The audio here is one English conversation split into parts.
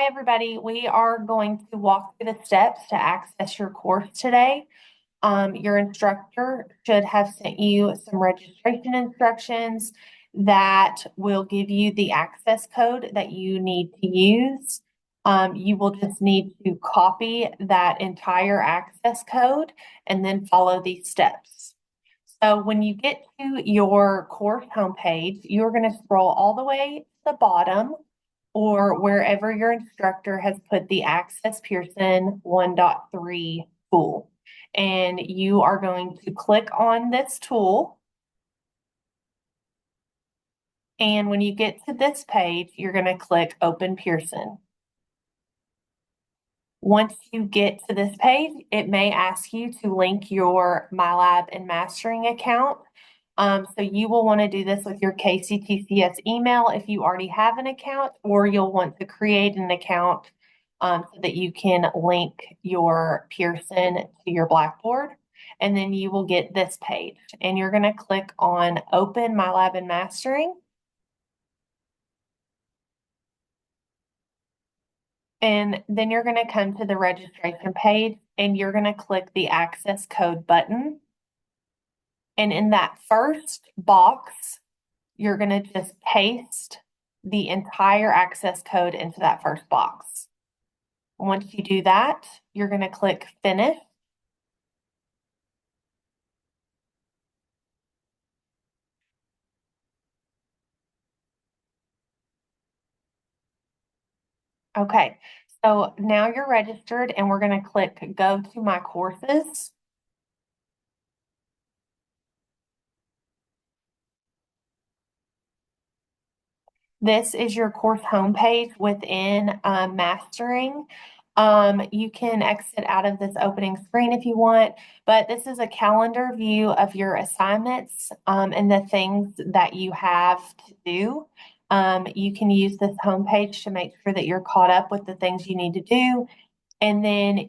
Hi, everybody. We are going to walk through the steps to access your course today. Your instructor should have sent you some registration instructions that will give you the access code that you need to use. You will just need to copy that entire access code and then follow these steps. So when you get to your course homepage, you're going to scroll all the way to the bottom or wherever your instructor has put the Access Pearson 1.3 tool. And you are going to click on this tool. And when you get to this page, you're going to click Open Pearson. Once you get to this page, it may ask you to link your MyLab and Mastering account. So you will want to do this with your KCTCS email if you already have an account, or you'll want to create an account so that you can link your Pearson to your Blackboard. And then you will get this page, and you're going to click on Open MyLab and Mastering. And then you're going to come to the registration page and you're going to click the access code button. And in that first box, you're going to just paste the entire access code into that first box. Once you do that, you're going to click Finish. Okay, so now you're registered and we're going to click Go to My Courses. This is your course homepage within Mastering. You can exit out of this opening screen if you want, but this is a calendar view of your assignments and the things that you have to do. You can use this homepage to make sure that you're caught up with the things you need to do. And then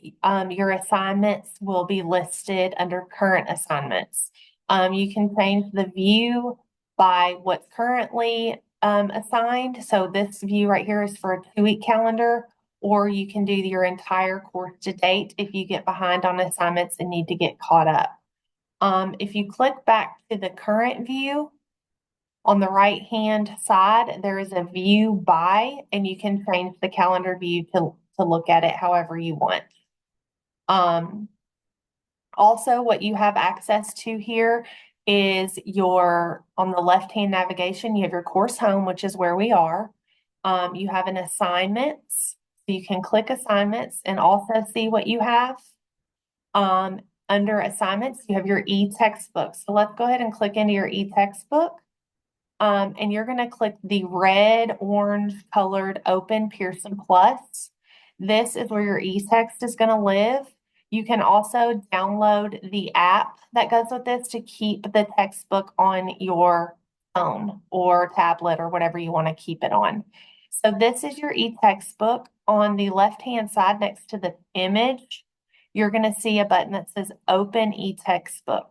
your assignments will be listed under current assignments. You can change the view by what's currently assigned. So this view right here is for a 2-week calendar, or you can do your entire course to date if you get behind on assignments and need to get caught up. If you click back to the current view, on the right-hand side, there is a view by, and you can change the calendar view to look at it however you want. Also, what you have access to here is on the left-hand navigation, you have your course home, which is where we are. You have an assignments, so you can click assignments and also see what you have. Under assignments, you have your e-textbook. So let's go ahead and click into your e-textbook. And you're going to click the red, orange colored Open Pearson Plus. This is where your e-text is going to live. You can also download the app that goes with this to keep the textbook on your phone or tablet or whatever you want to keep it on. So this is your e-textbook. On the left-hand side next to the image, you're going to see a button that says Open e-textbook.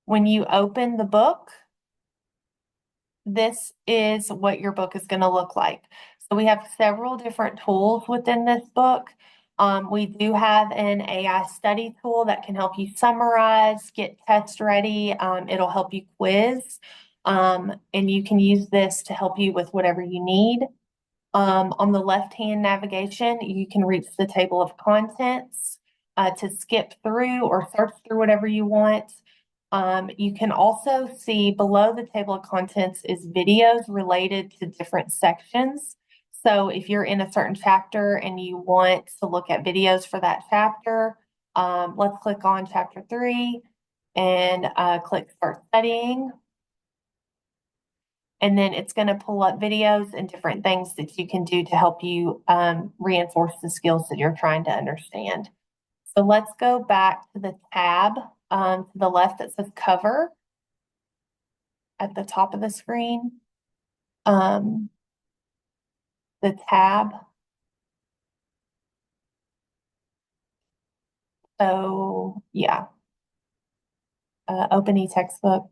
When you open the book, this is what your book is going to look like. So we have several different tools within this book. We do have an AI study tool that can help you summarize, get test ready. It'll help you quiz, and you can use this to help you with whatever you need. On the left-hand navigation, you can reach the table of contents to skip through or search through whatever you want. You can also see below the table of contents is videos related to different sections. So if you're in a certain chapter and you want to look at videos for that chapter, let's click on chapter 3 and click Start Studying. And then it's going to pull up videos and different things that you can do to help you reinforce the skills that you're trying to understand. So let's go back to the tab to the left that says Cover at the top of the screen. The tab. So yeah, open e-textbook.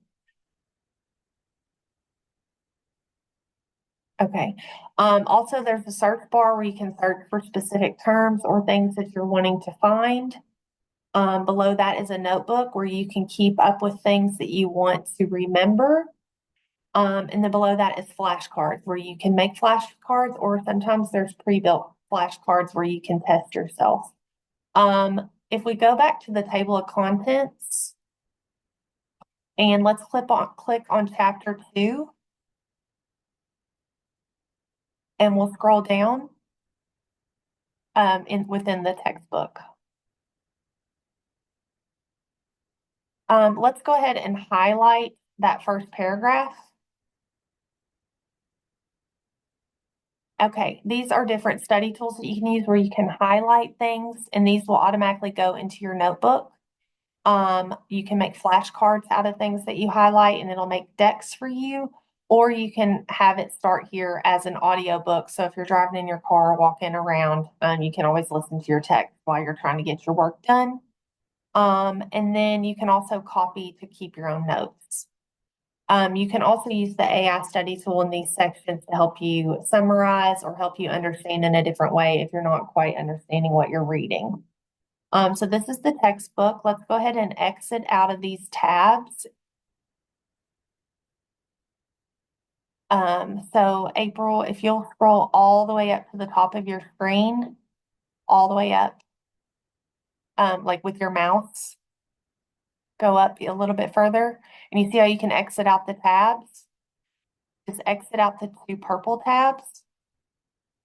Okay. Also, there's a search bar where you can search for specific terms or things that you're wanting to find. Below that is a notebook where you can keep up with things that you want to remember. And then below that is flashcards where you can make flashcards, or sometimes there's pre-built flashcards where you can test yourself. If we go back to the table of contents and let's click on chapter 2 and we'll scroll down within the textbook. Let's go ahead and highlight that first paragraph. Okay, these are different study tools that you can use where you can highlight things, and these will automatically go into your notebook. You can make flashcards out of things that you highlight, and it'll make decks for you, or you can have it start here as an audio book. So if you're driving in your car, walking around, you can always listen to your text while you're trying to get your work done. And then you can also copy to keep your own notes. You can also use the AI study tool in these sections to help you summarize or help you understand in a different way if you're not quite understanding what you're reading. So this is the textbook. Let's go ahead and exit out of these tabs. So April, if you'll scroll all the way up to the top of your screen, all the way up, like with your mouse, go up a little bit further, and you see how you can exit out the tabs? Just exit out the 2 purple tabs.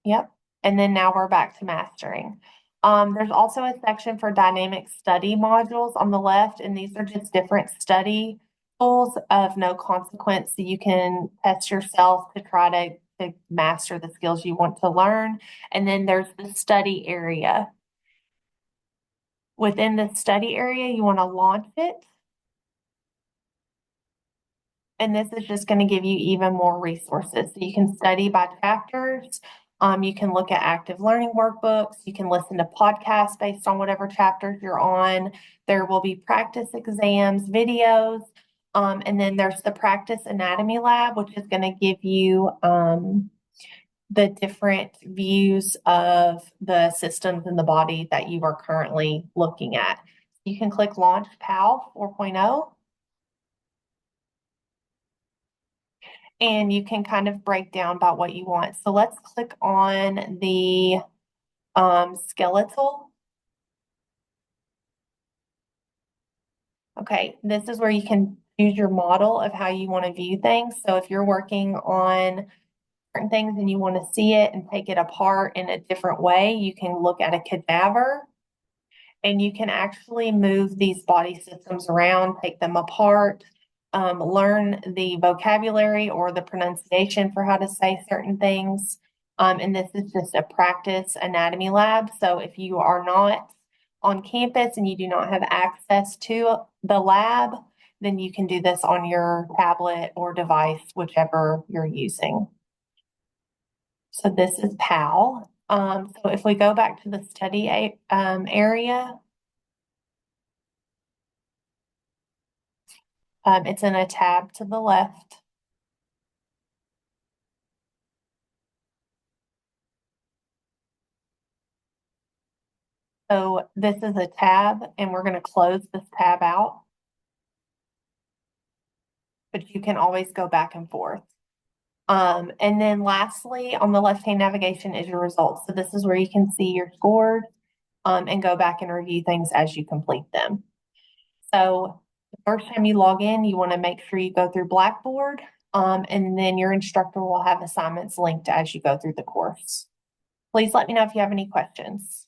Yep. And then now we're back to mastering. There's also a section for dynamic study modules on the left, and these are just different study tools of no consequence. So you can test yourself to try to master the skills you want to learn. And then there's the study area. Within the study area, you want to launch it. And this is just going to give you even more resources. So you can study by chapters. You can look at active learning workbooks. You can listen to podcasts based on whatever chapters you're on. There will be practice exams, videos. And then there's the practice anatomy lab, which is going to give you the different views of the systems in the body that you are currently looking at. You can click Launch PAL 4.0. And you can kind of break down about what you want. So let's click on the skeletal. Okay, this is where you can choose your model of how you want to view things. So if you're working on certain things and you want to see it and take it apart in a different way, you can look at a cadaver. And you can actually move these body systems around, take them apart, learn the vocabulary or the pronunciation for how to say certain things. And this is just a practice anatomy lab. So if you are not on campus and you do not have access to the lab, then you can do this on your tablet or device, whichever you're using. So this is PAL. So if we go back to the study area, it's in a tab to the left. So this is a tab, and we're going to close this tab out. But you can always go back and forth. And then lastly, on the left-hand navigation is your results. So this is where you can see your scores and go back and review things as you complete them. So the first time you log in, you want to make sure you go through Blackboard, and then your instructor will have assignments linked as you go through the course. Please let me know if you have any questions.